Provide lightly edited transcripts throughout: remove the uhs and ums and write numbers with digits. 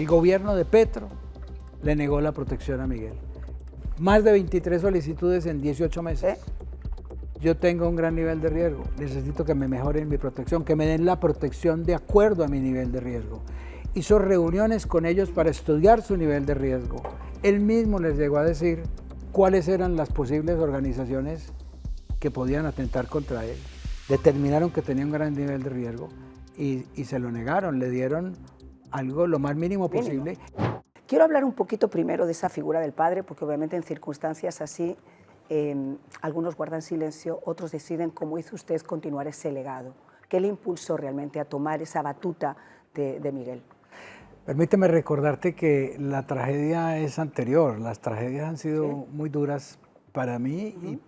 El gobierno de Petro le negó la protección a Miguel. Más de 23 solicitudes en 18 meses. Yo tengo un gran nivel de riesgo. Necesito que me mejoren mi protección, que me den la protección de acuerdo a mi nivel de riesgo. Hizo reuniones con ellos para estudiar su nivel de riesgo. Él mismo les llegó a decir cuáles eran las posibles organizaciones que podían atentar contra él. Determinaron que tenía un gran nivel de riesgo y se lo negaron, le dieron algo lo más mínimo posible. Quiero hablar un poquito primero de esa figura del padre, porque obviamente en circunstancias así algunos guardan silencio, otros deciden, como hizo usted, continuar ese legado. ¿Qué le impulsó realmente a tomar esa batuta de Miguel? Permíteme recordarte que la tragedia es anterior, las tragedias han sido muy duras para mí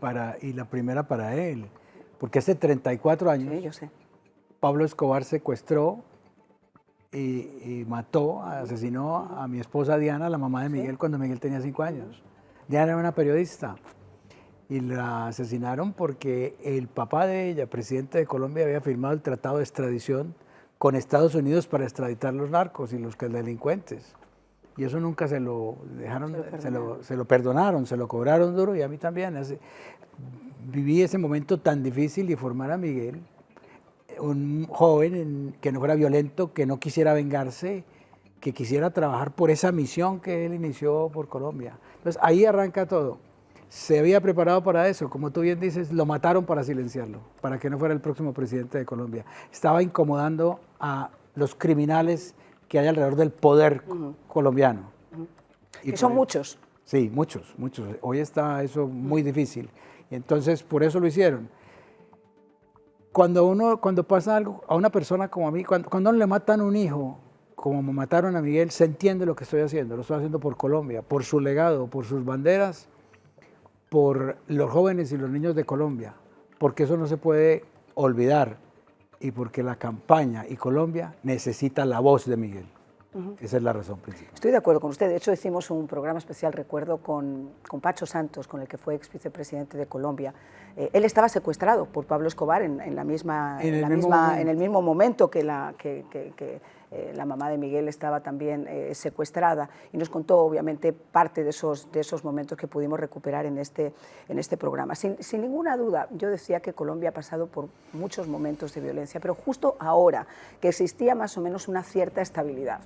y la primera para él, porque hace 34 años yo sé. Pablo Escobar secuestró y mató, asesinó a mi esposa Diana, la mamá de Miguel, cuando Miguel tenía 5 años. Diana era una periodista y la asesinaron porque el papá de ella, presidente de Colombia, había firmado el tratado de extradición con Estados Unidos para extraditar los narcos y los delincuentes. Y eso nunca se lo dejaron, se lo perdonaron, se lo cobraron duro, y a mí también. Viví ese momento tan difícil y formar a Miguel, un joven que no fuera violento, que no quisiera vengarse, que quisiera trabajar por esa misión que él inició por Colombia. Entonces ahí arranca todo. Se había preparado para eso, como tú bien dices, lo mataron para silenciarlo, para que no fuera el próximo presidente de Colombia. Estaba incomodando a los criminales que hay alrededor del poder colombiano. Y son muchos. Sí, muchos. Hoy está eso muy difícil. Y entonces por eso lo hicieron. Cuando pasa algo a una persona como a mí, cuando le matan un hijo, como me mataron a Miguel, se entiende lo que estoy haciendo. Lo estoy haciendo por Colombia, por su legado, por sus banderas, por los jóvenes y los niños de Colombia, porque eso no se puede olvidar y porque la campaña y Colombia necesita la voz de Miguel. Esa es la razón principal. Estoy de acuerdo con usted. De hecho, hicimos un programa especial, recuerdo, con Pacho Santos, con el que fue ex vicepresidente de Colombia. Él estaba secuestrado por Pablo Escobar en el mismo momento que la mamá de Miguel estaba también secuestrada, y nos contó obviamente parte de esos momentos que pudimos recuperar en este programa. Sin ninguna duda, yo decía que Colombia ha pasado por muchos momentos de violencia, pero justo ahora que existía más o menos una cierta estabilidad,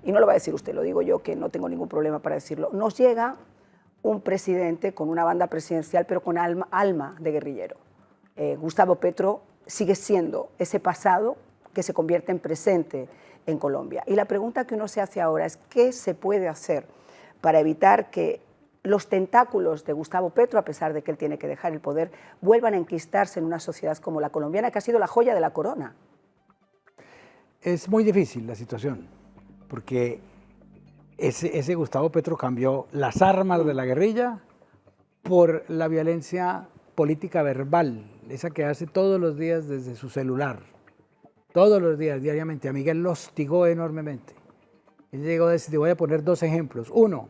y no lo va a decir usted, lo digo yo, que no tengo ningún problema para decirlo, nos llega un presidente con una banda presidencial, pero con alma de guerrillero. Gustavo Petro sigue siendo ese pasado que se convierte en presente en Colombia. Y la pregunta que uno se hace ahora es, ¿qué se puede hacer para evitar que los tentáculos de Gustavo Petro, a pesar de que él tiene que dejar el poder, vuelvan a enquistarse en una sociedad como la colombiana, que ha sido la joya de la corona? Es muy difícil la situación, porque ese Gustavo Petro cambió las armas de la guerrilla por la violencia política verbal, esa que hace todos los días desde su celular. Todos los días, diariamente. A Miguel lo hostigó enormemente. Él llegó a decir, voy a poner 2 ejemplos. Uno,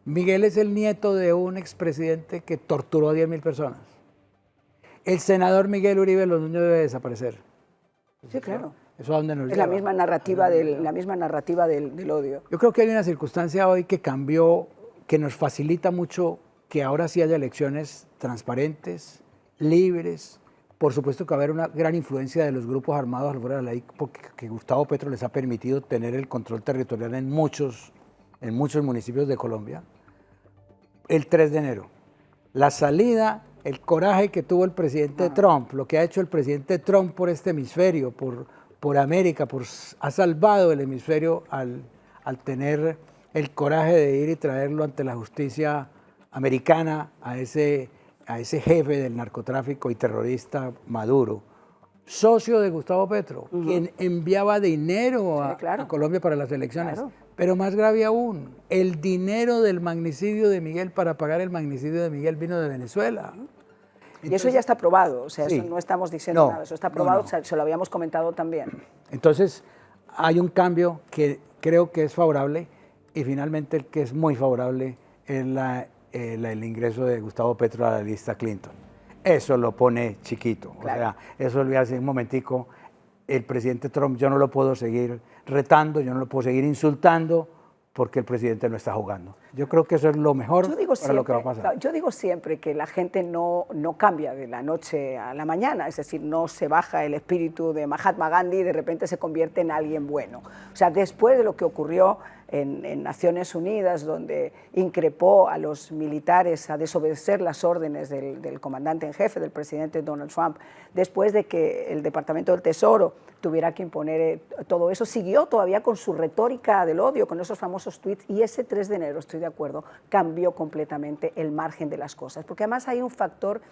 Miguel es el nieto de un expresidente que torturó a 10.000 personas. El senador Miguel Uribe Londoño debe desaparecer. Sí, claro. ¿Eso a dónde nos lleva? Es la misma narrativa del odio. Yo creo que hay una circunstancia hoy que cambió, que nos facilita mucho que ahora sí haya elecciones transparentes, libres. Por supuesto que va a haber una gran influencia de los grupos armados fuera de la ley, porque Gustavo Petro les ha permitido tener el control territorial en muchos municipios de Colombia. El 3 de enero, la salida, el coraje que tuvo el presidente Trump, lo que ha hecho el presidente Trump por este hemisferio, por América, ha salvado el hemisferio al tener el coraje de ir y traerlo ante la justicia americana a ese jefe del narcotráfico y terrorista Maduro, socio de Gustavo Petro, quien enviaba dinero a Colombia para las elecciones. Claro. Pero más grave aún, el dinero del magnicidio de Miguel para pagar el magnicidio de Miguel vino de Venezuela. Entonces, y eso ya está probado, o sea, eso no estamos diciendo nada, eso está probado, se lo habíamos comentado también. Entonces, hay un cambio que creo que es favorable, y finalmente el que es muy favorable es el ingreso de Gustavo Petro a la lista Clinton. Eso lo pone chiquito. Claro. O sea, eso le hace un momentico, el presidente Trump yo no lo puedo seguir retando, yo no lo puedo seguir insultando porque el presidente no está jugando. Yo creo que eso es lo mejor para lo que va a pasar. Yo digo siempre que la gente no cambia de la noche a la mañana, es decir, no se baja el espíritu de Mahatma Gandhi y de repente se convierte en alguien bueno. O sea, después de lo que ocurrió en Naciones Unidas, donde increpó a los militares a desobedecer las órdenes del comandante en jefe, del presidente Donald Trump, después de que el Departamento del Tesoro tuviera que imponer todo eso, siguió todavía con su retórica del odio, con esos famosos tweets, y ese 3 de enero, estoy de acuerdo, cambió completamente el margen de las cosas, porque además hay un factor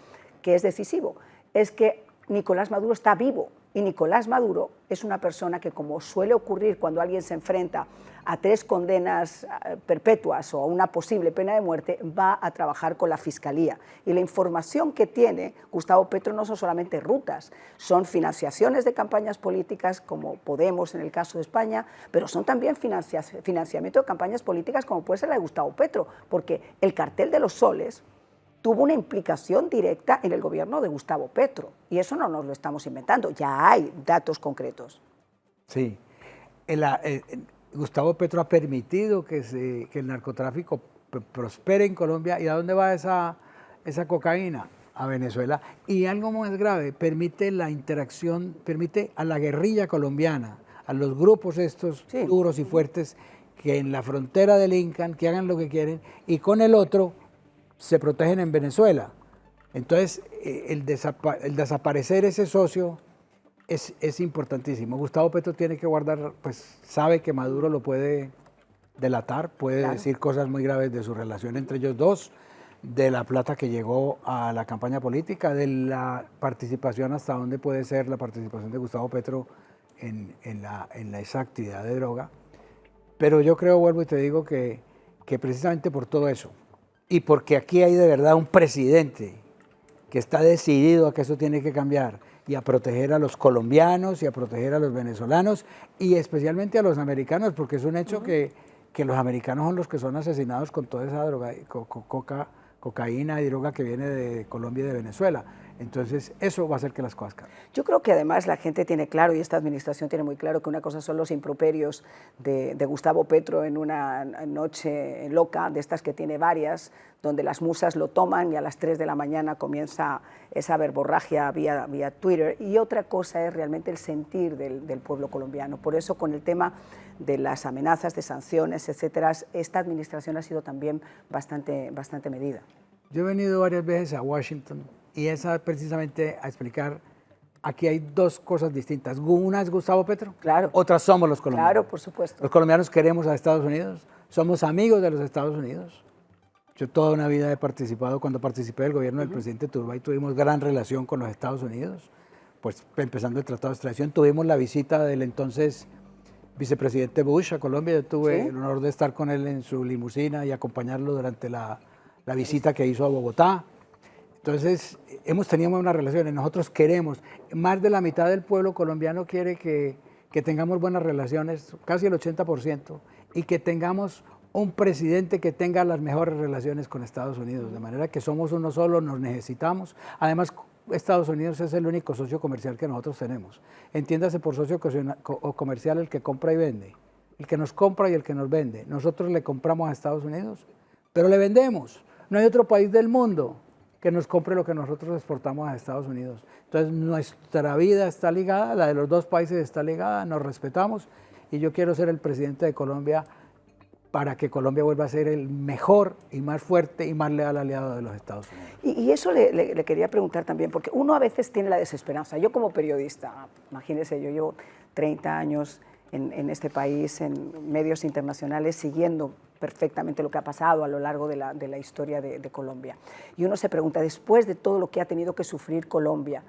que es decisivo, es que Nicolás Maduro está vivo, y Nicolás Maduro es una persona que, como suele ocurrir cuando alguien se enfrenta a 3 condenas perpetuas o a una posible pena de muerte, va a trabajar con la Fiscalía. Y la información que tiene Gustavo Petro no son solamente rutas, son financiaciones de campañas políticas, como Podemos en el caso de España, pero son también financiamiento de campañas políticas como puede ser la de Gustavo Petro, porque el cartel de los soles tuvo una implicación directa en el gobierno de Gustavo Petro, y eso no nos lo estamos inventando, ya hay datos concretos. Sí, Gustavo Petro ha permitido que el narcotráfico prospere en Colombia. ¿Y a dónde va esa cocaína? A Venezuela. Y algo más grave, permite la interacción, permite a la guerrilla colombiana, a los grupos estos duros y fuertes, que en la frontera delincan, que hagan lo que quieren, y con el otro se protegen en Venezuela. Entonces, el desaparecer ese socio es importantísimo. Gustavo Petro tiene que guardar, pues sabe que Maduro lo puede delatar, puede decir cosas muy graves de su relación entre ellos dos, de la plata que llegó a la campaña política, de la participación, hasta dónde puede ser la participación de Gustavo Petro en esa actividad de droga. Pero yo creo, vuelvo y te digo, que precisamente por todo eso, y porque aquí hay de verdad un presidente que está decidido a que eso tiene que cambiar, y a proteger a los colombianos y a proteger a los venezolanos y especialmente a los americanos, porque es un hecho que los americanos son los que son asesinados con toda esa droga, cocaína y droga que viene de Colombia y de Venezuela. Entonces, eso va a hacer que las cosas cambien. Yo creo que además la gente tiene claro, y esta administración tiene muy claro, que una cosa son los improperios de Gustavo Petro en una noche loca, de estas que tiene varias, donde las musas lo toman y a las 3 de la mañana comienza esa verborragia vía Twitter, y otra cosa es realmente el sentir del pueblo colombiano. Por eso, con el tema de las amenazas, de sanciones, etcétera, esta administración ha sido también bastante medida. Yo he venido varias veces a Washington, y esa precisamente a explicar, aquí hay 2 cosas distintas. Una es Gustavo Petro, claro. Otras somos los colombianos. Claro, por supuesto. Los colombianos queremos a Estados Unidos, somos amigos de los Estados Unidos. Yo toda una vida he participado, cuando participé del gobierno del presidente Turbay, tuvimos gran relación con los Estados Unidos, pues empezando el Tratado de Extradición, tuvimos la visita del entonces vicepresidente Bush a Colombia. Yo tuve el honor de estar con él en su limusina y acompañarlo durante la visita que hizo a Bogotá. Entonces, hemos tenido buenas relaciones. Nosotros queremos, más de la mitad del pueblo colombiano quiere que tengamos buenas relaciones, casi el 80%, y que tengamos un presidente que tenga las mejores relaciones con Estados Unidos, de manera que somos uno solo, nos necesitamos. Además, Estados Unidos es el único socio comercial que nosotros tenemos. Entiéndase por socio comercial el que compra y vende, el que nos compra y el que nos vende. Nosotros le compramos a Estados Unidos, pero le vendemos. No hay otro país del mundo que nos compre lo que nosotros exportamos a Estados Unidos. Entonces, nuestra vida está ligada, la de los 2 países está ligada, nos respetamos, y yo quiero ser el presidente de Colombia para que Colombia vuelva a ser el mejor y más fuerte y más leal aliado de los Estados Unidos. Y eso le quería preguntar también, porque uno a veces tiene la desesperanza. Yo como periodista, imagínese, yo llevo 30 años en este país, en medios internacionales, siguiendo perfectamente lo que ha pasado a lo largo de la historia de Colombia. Y uno se pregunta, después de todo lo que ha tenido que sufrir Colombia,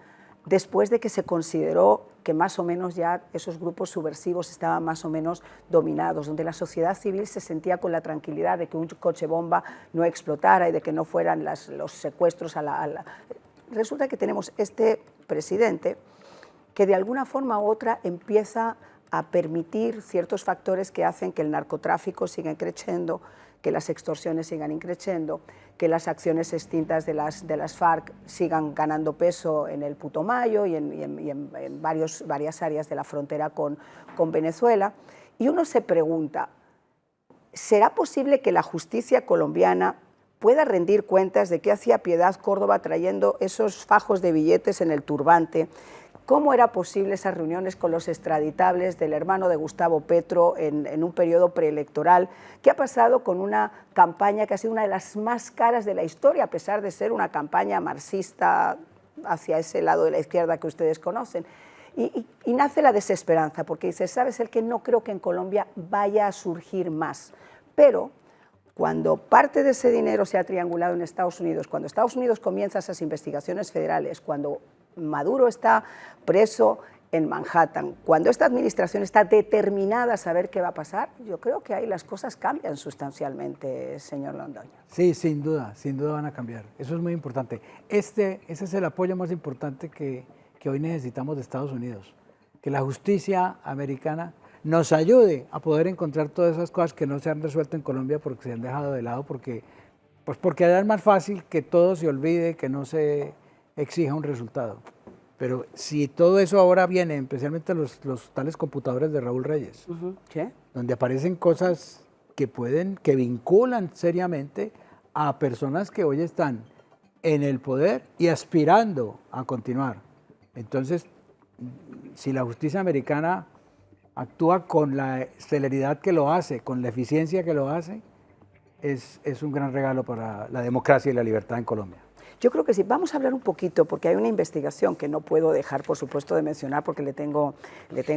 después de que se consideró que más o menos ya esos grupos subversivos estaban más o menos dominados, donde la sociedad civil se sentía con la tranquilidad de que un coche bomba no explotara y de que no fueran los secuestros Resulta que tenemos este presidente que de alguna forma u otra empieza a permitir ciertos factores que hacen que el narcotráfico siga creciendo, que las extorsiones sigan creciendo, que las acciones extintas de las FARC sigan ganando peso en el Putumayo y en varias áreas de la frontera con Venezuela. Y uno se pregunta, ¿será posible que la justicia colombiana pueda rendir cuentas de qué hacía Piedad Córdoba trayendo esos fajos de billetes en el turbante? ¿Cómo era posible esas reuniones con los extraditables del hermano de Gustavo Petro en un periodo preelectoral? ¿Qué ha pasado con una campaña que ha sido una de las más caras de la historia, a pesar de ser una campaña marxista hacia ese lado de la izquierda que ustedes conocen? Y nace la desesperanza, porque dice, ¿sabes el que no creo que en Colombia vaya a surgir más? Pero cuando parte de ese dinero se ha triangulado en Estados Unidos, cuando Estados Unidos comienza esas investigaciones federales, cuando Maduro está preso en Manhattan, cuando esta administración está determinada a saber qué va a pasar, yo creo que ahí las cosas cambian sustancialmente, señor Londoño. Sí, sin duda van a cambiar. Eso es muy importante. Ese es el apoyo más importante que hoy necesitamos de Estados Unidos, que la justicia americana nos ayude a poder encontrar todas esas cosas que no se han resuelto en Colombia porque se han dejado de lado, porque es más fácil que todo se olvide, que no se exija un resultado. Pero si todo eso ahora viene, especialmente los tales computadores de Raúl Reyes, ¿qué? Donde aparecen cosas que vinculan seriamente a personas que hoy están en el poder y aspirando a continuar. Entonces, si la justicia americana actúa con la celeridad que lo hace, con la eficiencia que lo hace, es un gran regalo para la democracia y la libertad en Colombia. Yo creo que sí. Vamos a hablar un poquito, porque hay una investigación que no puedo dejar, por supuesto, de mencionar, porque le tengo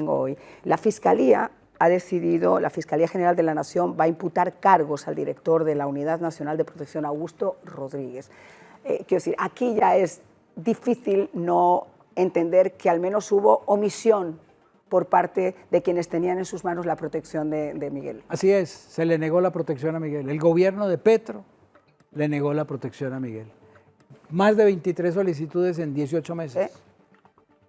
hoy. La Fiscalía ha decidido, la Fiscalía General de la Nación va a imputar cargos al director de la Unidad Nacional de Protección, Augusto Rodríguez. Quiero decir, aquí ya es difícil no entender que al menos hubo omisión por parte de quienes tenían en sus manos la protección de Miguel. Así es, se le negó la protección a Miguel. El gobierno de Petro le negó la protección a Miguel. Más de 23 solicitudes en 18 meses.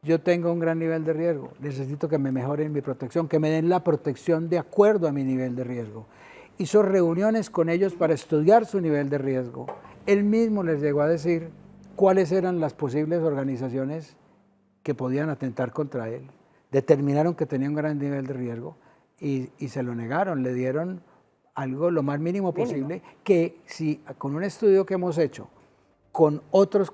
Yo tengo un gran nivel de riesgo, necesito que me mejoren mi protección, que me den la protección de acuerdo a mi nivel de riesgo. Hizo reuniones con ellos para estudiar su nivel de riesgo. Él mismo les llegó a decir cuáles eran las posibles organizaciones que podían atentar contra él. Determinaron que tenía un gran nivel de riesgo y se lo negaron, le dieron algo lo más mínimo posible, que si con un estudio que hemos hecho con otras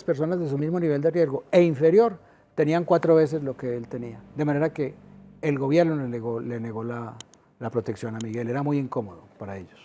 personas de su mismo nivel de riesgo e inferior, tenían 4 veces lo que él tenía. De manera que el gobierno le negó la protección a Miguel. Era muy incómodo para ellos.